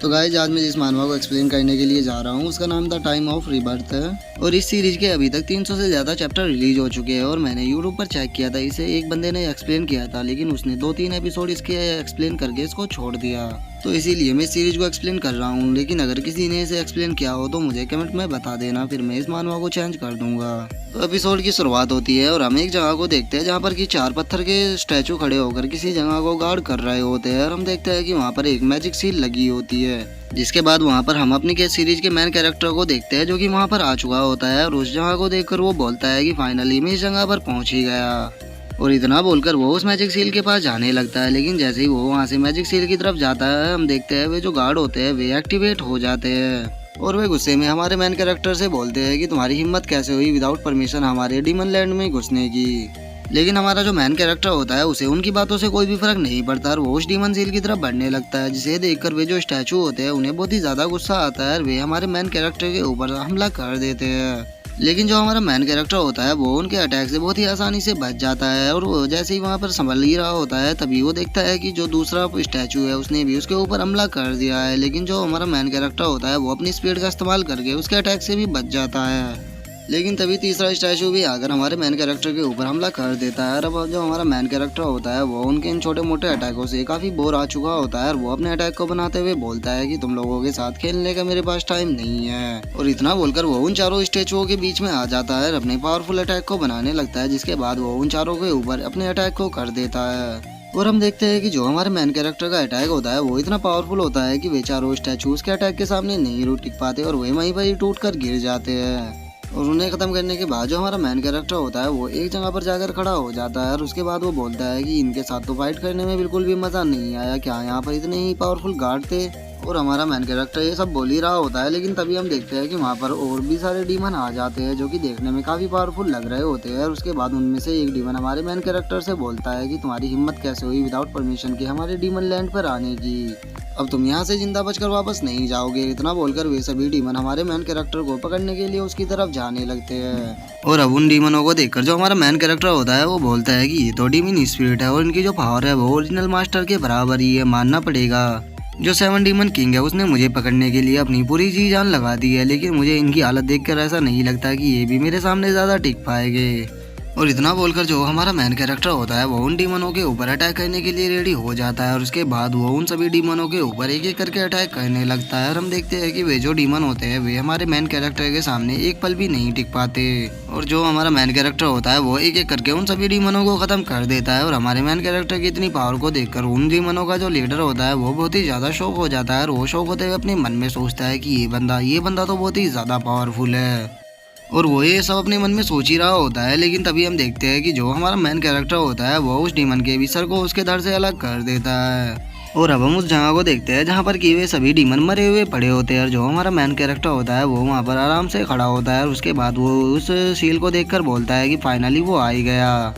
तो गाइस आज मैं जिस मानवा को एक्सप्लेन करने के लिए जा रहा हूँ उसका नाम द टाइम ऑफ रीबर्थ है और इस सीरीज के अभी तक 300 से ज्यादा चैप्टर रिलीज हो चुके हैं और मैंने यूट्यूब पर चेक किया था, इसे एक बंदे ने एक्सप्लेन किया था लेकिन उसने 2-3 एपिसोड इसके एक्सप्लेन करके इसको छोड़ दिया। तो इसीलिए मैं इस सीरीज को एक्सप्लेन कर रहा हूँ, लेकिन अगर किसी ने इसे एक्सप्लेन किया हो तो मुझे कमेंट में बता देना, फिर मैं इस मानवा को चेंज कर दूंगा। तो एपिसोड की शुरुआत होती है और हम एक जगह को देखते हैं जहाँ पर कि 4 पत्थर के स्टैचू खड़े होकर किसी जगह को गार्ड कर रहे होते हैं और हम देखते हैं कि वहाँ पर एक मैजिक सील लगी होती है। जिसके बाद वहाँ पर हम अपनी के सीरीज के मेन कैरेक्टर को देखते हैं जो कि वहाँ पर आ चुका होता है और उस जगह को देखकर वो बोलता है कि फाइनली मैं इस जगह पर पहुँच ही गया। और इतना बोलकर वो उस मैजिक सील के पास जाने लगता है, लेकिन जैसे ही वो वहाँ से मैजिक सील की तरफ जाता है हम देखते हैं वे जो गार्ड होते हैं वे एक्टिवेट हो जाते हैं और वे गुस्से में हमारे मेन कैरेक्टर से बोलते हैं कि तुम्हारी हिम्मत कैसे हुई विदाउट परमिशन हमारे डीमन लैंड में घुसने की। लेकिन हमारा जो मेन कैरेक्टर होता है उसे उनकी बातों से कोई भी फर्क नहीं पड़ता और वो उस डीमन सील की तरफ बढ़ने लगता है, जिसे देखकर वे जो स्टैचू होते हैं उन्हें बहुत ही ज्यादा गुस्सा आता है और वे हमारे मेन कैरेक्टर के ऊपर हमला कर देते हैं। लेकिन जो हमारा मेन कैरेक्टर होता है वो उनके अटैक से बहुत ही आसानी से बच जाता है और वो जैसे ही वहाँ पर संभल ही रहा होता है तभी वो देखता है कि जो दूसरा स्टैचू है उसने भी उसके ऊपर हमला कर दिया है। लेकिन जो हमारा मेन कैरेक्टर होता है वो अपनी स्पीड का इस्तेमाल करके उसके अटैक से भी बच जाता है। लेकिन तभी तीसरा स्टैचू भी आकर हमारे मेन कैरेक्टर के ऊपर हमला कर देता है और अब जो हमारा मेन कैरेक्टर होता है वो उनके इन छोटे मोटे अटैकों से काफी बोर आ चुका होता है और वो अपने अटैक को बनाते हुए बोलता है कि तुम लोगों के साथ खेलने का मेरे पास टाइम नहीं है। और इतना बोलकर वो उन चारों स्टैचुओं के बीच में आ जाता है और अपने पावरफुल अटैक को बनाने लगता है, जिसके बाद वो उन चारों के ऊपर अपने अटैक को कर देता है। और हम देखते हैं कि जो हमारे मेन कैरेक्टर का अटैक होता है वो इतना पावरफुल होता है कि वे चारों स्टैचू उसके अटैक के सामने नहीं टिक पाते और वे वहीं पर ही टूट कर गिर जाते हैं। और उन्हें खत्म करने के बाद जो हमारा मेन कैरेक्टर होता है वो एक जगह पर जाकर खड़ा हो जाता है और उसके बाद वो बोलता है कि इनके साथ तो फाइट करने में बिल्कुल भी मजा नहीं आया, क्या यहाँ पर इतने ही पावरफुल गार्ड थे। और हमारा मेन कैरेक्टर ये सब बोल ही रहा होता है, लेकिन तभी हम देखते हैं कि वहाँ पर और भी सारे डीमन आ जाते हैं जो कि देखने में काफी पावरफुल लग रहे होते हैं। और उसके बाद उनमें से एक डीमन हमारे मेन कैरेक्टर से बोलता है कि तुम्हारी हिम्मत कैसे हुई विदाउट परमिशन के हमारे डीमन लैंड पर आने की, अब तुम यहाँ से जिंदा बचकर वापस नहीं जाओगे। इतना बोलकर वे सभी डीमन हमारे मेन कैरेक्टर को पकड़ने के लिए उसकी तरफ जाने लगते हैं। और अब उन डीमनों को देखकर जो हमारा मेन कैरेक्टर होता है वो बोलता है कि ये तो डीमन स्पिरिट है और इनकी जो पावर है वो ओरिजिनल मास्टर के बराबर ही है, मानना पड़ेगा। जो 7 डीमन किंग है उसने मुझे पकड़ने के लिए अपनी पूरी जी जान लगा दी है, लेकिन मुझे इनकी हालत देखकर ऐसा नहीं लगता कि ये भी मेरे सामने ज्यादा टिक पाएंगे। और इतना बोलकर जो हमारा मेन कैरेक्टर होता है वो उन डीमनों के ऊपर अटैक करने के लिए रेडी हो जाता है और उसके बाद वो उन सभी डीमनों के ऊपर एक एक करके अटैक करने लगता है। और हम देखते हैं कि वे जो डीमन होते हैं वे हमारे मेन कैरेक्टर के सामने एक पल भी नहीं टिक पाते और जो हमारा मेन कैरेक्टर होता है वो एक एक करके उन सभी डीमनों को खत्म कर देता है। और हमारे मेन कैरेक्टर की इतनी पावर को देखकर उन डीमनों का जो लीडर होता है वो बहुत ही ज्यादा शौक हो जाता है और वो शौक होते हुए अपने मन में सोचता है कि ये बंदा तो बहुत ही ज्यादा पावरफुल है और वो ये सब अपने मन में सोच ही रहा होता है। लेकिन तभी हम देखते हैं कि जो हमारा मेन कैरेक्टर होता है वो उस डीमन के भी सर को उसके धड़ से अलग कर देता है। और अब हम उस जगह को देखते हैं जहाँ पर कि वे सभी डीमन मरे हुए पड़े होते हैं और जो हमारा मेन कैरेक्टर होता है वो वहाँ पर आराम से खड़ा होता है और उसके बाद वो उस सील को देखकर बोलता है कि फाइनली वो आ ही गया।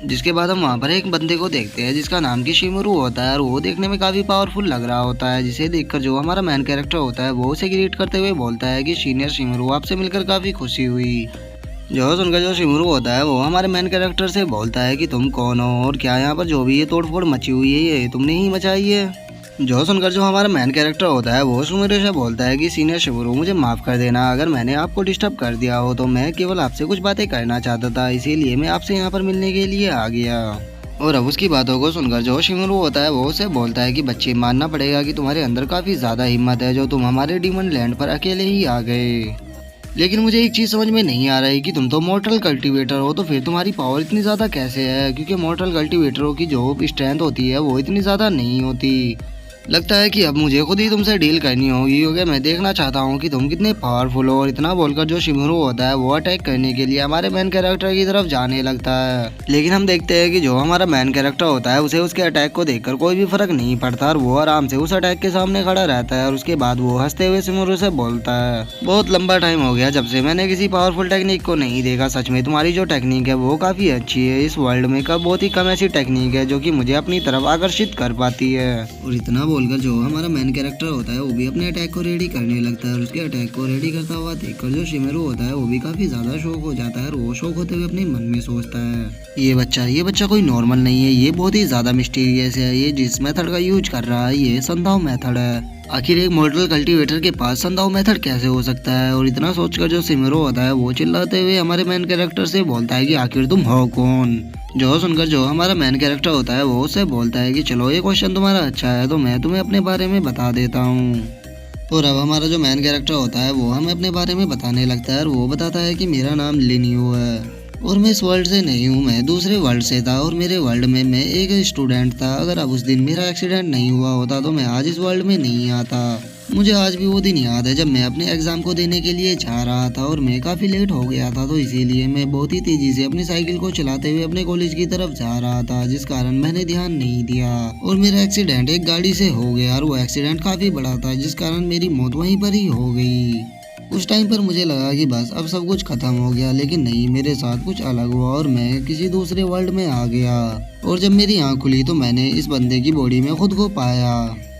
जिसके बाद हम वहाँ पर एक बंदे को देखते हैं जिसका नाम की शिमरू होता है और वो देखने में काफी पावरफुल लग रहा होता है, जिसे देखकर जो हमारा मेन कैरेक्टर होता है वो उसे ग्रीट करते हुए बोलता है कि सीनियर शिमरू आपसे मिलकर काफी खुशी हुई। जो सुनकर जो शिमरू होता है वो हमारे मेन कैरेक्टर से बोलता है कि तुम कौन हो और क्या यहाँ पर जो भी ये तोड़फोड़ मची हुई है ये तुमने ही मचाई है। जो सुनकर जो हमारा मेन कैरेक्टर होता है वो शिमरू से बोलता है कि सीनियर शिमरू मुझे माफ कर देना, अगर मैंने आपको डिस्टर्ब कर दिया हो तो मैं केवल आपसे कुछ बातें करना चाहता था, इसीलिए मैं आपसे यहाँ पर मिलने के लिए आ गया। और अब उसकी बातों को सुनकर जो शिमरू होता है वो उसे बोलता है कि बच्चे मानना पड़ेगा कि तुम्हारे अंदर काफी ज्यादा हिम्मत है जो तुम हमारे डीमन लैंड पर अकेले ही आ गए। लेकिन मुझे एक चीज समझ में नहीं आ रही कि तुम तो मॉर्टल कल्टीवेटर हो तो फिर तुम्हारी पावर इतनी ज्यादा कैसे है, क्योंकि मॉर्टल कल्टीवेटरों की जो स्ट्रेंथ होती है वो इतनी ज्यादा नहीं होती। लगता है कि अब मुझे खुद ही तुमसे डील करनी होगी क्योंकि मैं देखना चाहता हूँ कि तुम कितने पावरफुल हो। और इतना बोलकर जो शिमरू होता है वो अटैक करने के लिए हमारे मेन कैरेक्टर की तरफ जाने लगता है, लेकिन हम देखते हैं कि जो हमारा मेन कैरेक्टर होता है उसे उसके अटैक को देखकर कोई भी फर्क नहीं पड़ता और वो आराम से उस अटैक के सामने खड़ा रहता है। और उसके बाद वो हंसते हुए शिमरू से बोलता है, बहुत लंबा टाइम हो गया जब से मैंने किसी पावरफुल टेक्निक को नहीं देखा, सच में तुम्हारी जो टेक्निक है वो काफी अच्छी है। इस वर्ल्ड में बहुत ही कम ऐसी टेक्निक है जो कि मुझे अपनी तरफ आकर्षित कर पाती है। और इतना बोलकर जो हमारा मेन कैरेक्टर होता है वो भी अपने अटैक को रेडी करने लगता है और उसके अटैक को रेडी करता हुआ देखकर जो शिमेरू होता है वो भी काफी ज्यादा शौक हो जाता है और वो शौक होते हुए अपने मन में सोचता है ये बच्चा कोई नॉर्मल नहीं है, ये बहुत ही ज्यादा मिस्टीरियस है, ये जिस मेथड का यूज कर रहा है ये संधाव मेथड है। आखिर एक मॉडल कल्टीवेटर के पास संधाव मेथड कैसे हो सकता है। और इतना सोचकर जो सिमेरो होता है वो चिल्लाते हुए हमारे मेन कैरेक्टर से बोलता है कि आखिर तुम हो कौन। जो सुनकर जो हमारा मेन कैरेक्टर होता है वो उससे बोलता है कि चलो ये क्वेश्चन तुम्हारा अच्छा है तो मैं तुम्हें अपने बारे में बता देता हूँ। और अब हमारा जो मेन कैरेक्टर होता है वो हमें अपने बारे में बताने लगता है और वो बताता है कि मेरा नाम लिनियो है और मैं इस वर्ल्ड से नहीं हूँ, मैं दूसरे वर्ल्ड से था और मेरे वर्ल्ड में मैं एक स्टूडेंट था। अगर अब उस दिन मेरा एक्सीडेंट नहीं हुआ होता तो मैं आज इस वर्ल्ड में नहीं आता। मुझे आज भी वो दिन याद है जब मैं अपने एग्जाम को देने के लिए जा रहा था और मैं काफी लेट हो गया था, तो इसीलिए मैं बहुत ही तेजी से अपनी साइकिल को चलाते हुए अपने कॉलेज की तरफ जा रहा था, जिस कारण मैंने ध्यान नहीं दिया और मेरा एक्सीडेंट एक गाड़ी से हो गया और वो एक्सीडेंट काफी बड़ा था, जिस कारण मेरी मौत वहीं पर ही हो गई। उस टाइम पर मुझे लगा कि बस अब सब कुछ खत्म हो गया, लेकिन नहीं, मेरे साथ कुछ अलग हुआ और मैं किसी दूसरे वर्ल्ड में आ गया। और जब मेरी आँख खुली तो मैंने इस बंदे की बॉडी में खुद को पाया,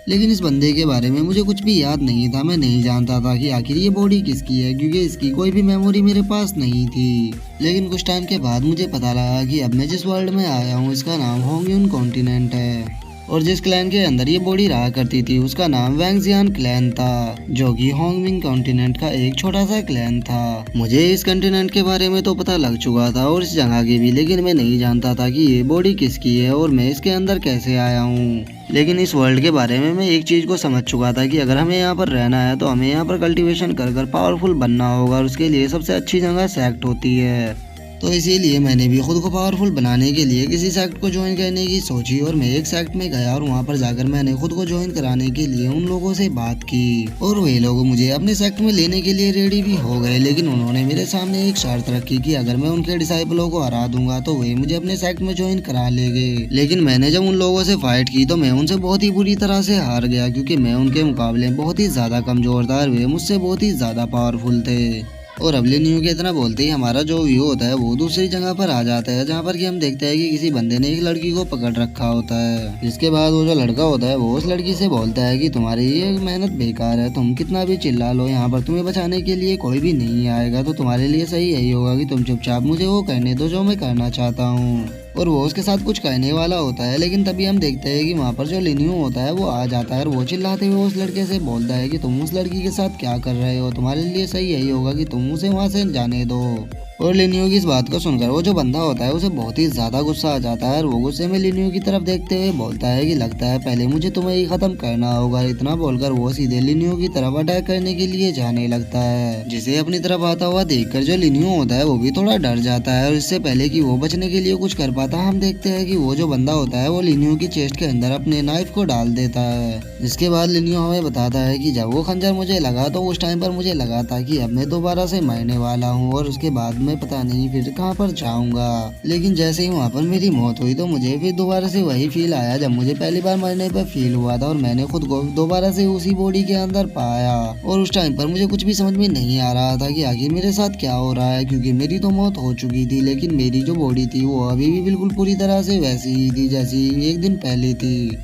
लेकिन इस बंदे के बारे में मुझे कुछ भी याद नहीं था। मैं नहीं जानता था कि आखिर ये बॉडी किसकी है, क्योंकि इसकी कोई भी मेमोरी मेरे पास नहीं थी। लेकिन कुछ टाइम के बाद मुझे पता लगा कि अब मैं जिस वर्ल्ड में आया हूँ इसका नाम होंगयुन कॉन्टिनेंट है और जिस क्लैन के अंदर ये बॉडी रहा करती थी उसका नाम वैंगजियान क्लैन था, जो कि होंगमिंग कॉन्टिनेंट का एक छोटा सा क्लैन था। मुझे इस कॉन्टिनेंट के बारे में तो पता लग चुका था और इस जगह की भी, लेकिन मैं नहीं जानता था कि ये बॉडी किसकी है और मैं इसके अंदर कैसे आया हूँ। लेकिन इस वर्ल्ड के बारे में मैं एक चीज को समझ चुका था कि अगर हमें यहाँ पर रहना है तो हमें यहाँ पर कल्टीवेशन कर पावरफुल बनना होगा और उसके लिए सबसे अच्छी जगह सेक्ट होती है। तो इसीलिए मैंने भी खुद को पावरफुल बनाने के लिए किसी सेक्ट को ज्वाइन करने की सोची और मैं एक सेक्ट में गया और वहाँ पर जाकर मैंने खुद को ज्वाइन कराने के लिए उन लोगों से बात की और वे लोग मुझे अपने सेक्ट में लेने के लिए रेडी भी हो गए। लेकिन उन्होंने मेरे सामने एक शर्त रखी कि अगर मैं उनके डिसाइपलों को हरा दूंगा तो वे मुझे अपने सेक्ट में ज्वाइन करा लेंगे। लेकिन मैंने जब उन लोगों से फाइट की तो मैं उनसे बहुत ही बुरी तरह से हार गया, क्योंकि मैं उनके मुकाबले बहुत ही ज्यादा कमजोर था और वे मुझसे बहुत ही ज्यादा पावरफुल थे। और अब लिनियो के इतना बोलते ही हमारा जो व्यू होता है वो दूसरी जगह पर आ जाता है, जहाँ पर कि हम देखते हैं कि किसी बंदे ने एक लड़की को पकड़ रखा होता है। जिसके बाद वो जो लड़का होता है वो उस लड़की से बोलता है कि तुम्हारी ये मेहनत बेकार है, तुम कितना भी चिल्ला लो यहाँ पर तुम्हें बचाने के लिए कोई भी नहीं आएगा, तो तुम्हारे लिए सही यही होगा कि तुम चुपचाप मुझे वो करने दो जो मैं करना चाहता हूँ। और वो उसके साथ कुछ कहने वाला होता है, लेकिन तभी हम देखते हैं कि वहाँ पर जो लिनियो होता है वो आ जाता है और वो चिल्लाते हुए उस लड़के से बोलता है कि तुम उस लड़की के साथ क्या कर रहे हो, तुम्हारे लिए सही यही होगा कि तुम उसे वहाँ से जाने दो। और लिनियो की इस बात को सुनकर वो जो बंदा होता है उसे बहुत ही ज्यादा गुस्सा आ जाता है और वो गुस्से में लिनियो की तरफ देखते हुए बोलता है कि लगता है पहले मुझे तुम्हें ही खत्म करना होगा। इतना बोलकर वो सीधे लिनियो की तरफ अटैक करने के लिए जाने लगता है, जिसे अपनी तरफ आता हुआ देखकर जो लिनियो होता है वो भी थोड़ा डर जाता है। और इससे पहले कि वो बचने के लिए कुछ कर पाता हम देखते हैं कि वो जो बंदा होता है वो लिनियो की चेस्ट के अंदर अपने नाइफ को डाल देता है। जिसके बाद लिनियो हमें बताता है कि जब वो खंजर मुझे लगा तो उस टाइम पर मुझे लगा था कि अब मैं दोबारा से मरने वाला हूँ और उसके बाद मैं पता नहीं फिर कहाँ पर जाऊंगा। लेकिन जैसे ही वहाँ पर मेरी मौत हुई तो मुझे फिर दोबारा से वही फील आया जब मुझे पहली बार मरने पर फील हुआ था और मैंने खुद को दोबारा से उसी बॉडी के अंदर पाया। और उस टाइम पर मुझे कुछ भी समझ में नहीं आ रहा था कि आखिर मेरे साथ क्या हो रहा है, क्योंकि मेरी तो मौत हो चुकी थी, लेकिन मेरी जो बॉडी थी वो अभी भी बिल्कुल पूरी तरह से वैसी ही थी जैसी एक दिन पहले थी।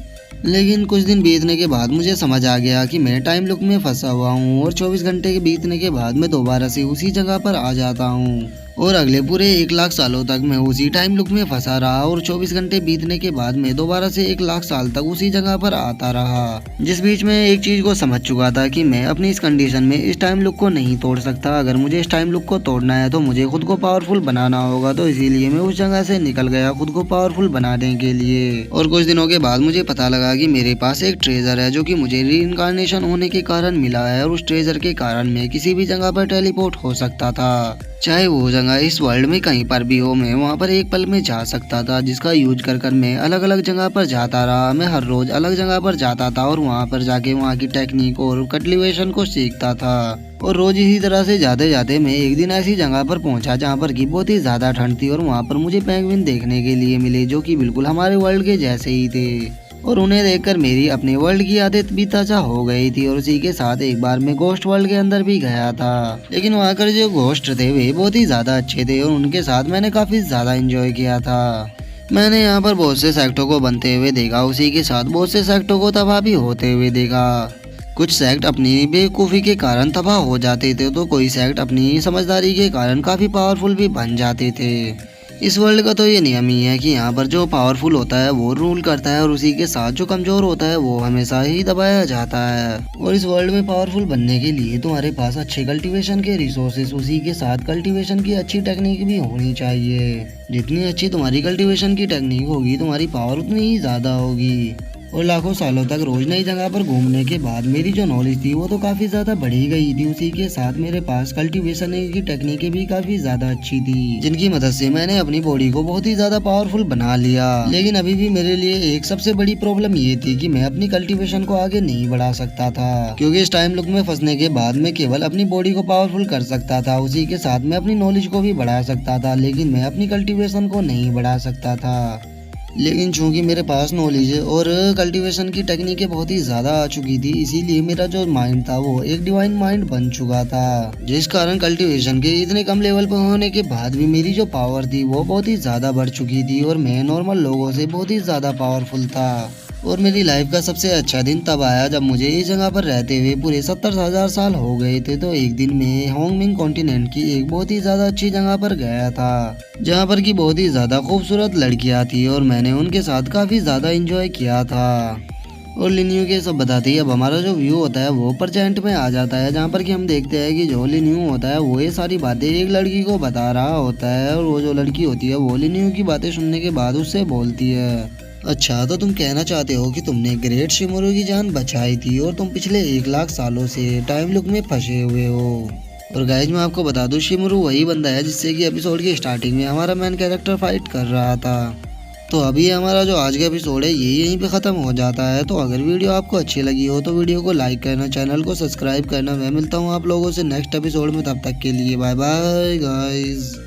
लेकिन कुछ दिन बीतने के बाद मुझे समझ आ गया कि मैं टाइम लूप में फंसा हुआ हूँ और 24 घंटे के बीतने के बाद मैं दोबारा से उसी जगह पर आ जाता हूँ और अगले पूरे 1 लाख सालों तक मैं उसी टाइम लूप में फंसा रहा और 24 घंटे बीतने के बाद मैं दोबारा से 1 लाख साल तक उसी जगह पर आता रहा। जिस बीच में एक चीज को समझ चुका था कि मैं अपनी इस कंडीशन में इस टाइम लूप को नहीं तोड़ सकता। अगर मुझे इस टाइम लूप को तोड़ना है तो मुझे खुद को पावरफुल बनाना होगा, तो इसीलिए मैं उस जगह से निकल गया खुद को पावरफुल बनाने के लिए। और कुछ दिनों के बाद मुझे पता लगा कि मेरे पास एक ट्रेजर है जो कि मुझे रीइंकार्नेशन होने के कारण मिला है और उस ट्रेजर के कारण मैं किसी भी जगह पर टेलीपोर्ट हो सकता था, चाहे वो जगह इस वर्ल्ड में कहीं पर भी हो। मैं वहाँ पर एक पल में जा सकता था, जिसका यूज कर मैं अलग अलग जगह पर जाता रहा। मैं हर रोज अलग जगह पर जाता था और वहाँ पर जाके वहाँ की टेक्निक और कल्टीवेशन को सीखता था। और रोज इसी तरह से जाते जाते मैं एक दिन ऐसी जगह पर पहुंचा जहाँ पर की बहुत ही ज्यादा ठंड थी और वहाँ पर मुझे पेंगुइन देखने के लिए मिले जो कि बिल्कुल हमारे वर्ल्ड के जैसे ही थे। और उन्हें देखकर मेरी अपने वर्ल्ड की आदत भी ताजा हो गई थी और उसी के साथ एक बार मैं घोस्ट वर्ल्ड के अंदर भी गया था। लेकिन वहाँ कर जो घोस्ट थे वे बहुत ही ज्यादा अच्छे थे और उनके साथ मैंने काफी ज्यादा एंजॉय किया था। मैंने यहाँ पर बहुत से सेक्टों को बनते हुए देखा, उसी के साथ बहुत से सेक्टों को तबाह भी होते हुए देखा। कुछ सेक्ट अपनी बेवकूफ़ी के कारण तबाह हो जाते थे तो कोई सेक्ट अपनी समझदारी के कारण काफ़ी पावरफुल भी बन जाते थे। इस वर्ल्ड का तो ये नियम ही है कि यहाँ पर जो पावरफुल होता है वो रूल करता है और उसी के साथ जो कमज़ोर होता है वो हमेशा ही दबाया जाता है। और इस वर्ल्ड में पावरफुल बनने के लिए तुम्हारे पास अच्छे कल्टीवेशन के रिसोर्सेस, उसी के साथ कल्टीवेशन की अच्छी टेक्निक भी होनी चाहिए। जितनी अच्छी तुम्हारी कल्टीवेशन की टेक्निक होगी तुम्हारी पावर उतनी ही ज़्यादा होगी। और लाखों सालों तक रोज नई जगह पर घूमने के बाद मेरी जो नॉलेज थी वो तो काफ़ी ज़्यादा बढ़ी गई थी। उसी के साथ मेरे पास कल्टीवेशन की टेक्निकें भी काफ़ी ज़्यादा अच्छी थी, जिनकी मदद से मैंने अपनी बॉडी को बहुत ही ज़्यादा पावरफुल बना लिया। लेकिन अभी भी मेरे लिए एक सबसे बड़ी प्रॉब्लम ये थी कि मैं अपनी कल्टीवेशन को आगे नहीं बढ़ा सकता था, क्योंकि इस टाइम लूप में फंसने के बाद मैं केवल अपनी बॉडी को पावरफुल कर सकता था। उसी के साथ मैं अपनी नॉलेज को भी बढ़ा सकता था, लेकिन मैं अपनी कल्टीवेशन को नहीं बढ़ा सकता था। लेकिन चूंकि मेरे पास नॉलेज और कल्टीवेशन की टेक्निकें बहुत ही ज़्यादा आ चुकी थी, इसीलिए मेरा जो माइंड था वो एक डिवाइन माइंड बन चुका था, जिस कारण कल्टीवेशन के इतने कम लेवल पर होने के बाद भी मेरी जो पावर थी वो बहुत ही ज़्यादा बढ़ चुकी थी और मैं नॉर्मल लोगों से बहुत ही ज़्यादा पावरफुल था। और मेरी लाइफ का सबसे अच्छा दिन तब आया जब मुझे इस जगह पर रहते हुए पूरे 70,000 साल हो गए थे। तो एक दिन मैं होंगमिंग कॉन्टिनेंट की एक बहुत ही ज़्यादा अच्छी जगह पर गया था, जहाँ पर की बहुत ही ज़्यादा खूबसूरत लड़कियाँ थी और मैंने उनके साथ काफ़ी ज़्यादा इंजॉय किया था। और लिन्यू के सब बताते ही अब हमारा जो व्यू होता है वो परसेंट में आ जाता है, जहाँ पर कि हम देखते हैं कि जो लिन्यू होता है वो ये सारी बातें एक लड़की को बता रहा होता है और वो जो लड़की होती है वो लिन्यू की बातें सुनने के बाद उससे बोलती है, अच्छा तो तुम कहना चाहते हो कि तुमने ग्रेट शिमोरू की जान बचाई थी और तुम पिछले 1 लाख सालों से टाइम लूप में फंसे हुए हो। और गाइज मैं आपको बता दूं शिमोरू वही बंदा है जिससे कि एपिसोड की स्टार्टिंग में हमारा मेन कैरेक्टर फाइट कर रहा था। तो अभी हमारा जो आज का एपिसोड है ये यहीं पे ख़त्म हो जाता है। तो अगर वीडियो आपको अच्छी लगी हो तो वीडियो को लाइक करना, चैनल को सब्सक्राइब करना। मैं मिलता हूँ आप लोगों से नेक्स्ट एपिसोड में, तब तक के लिए बाय बाय गाइज।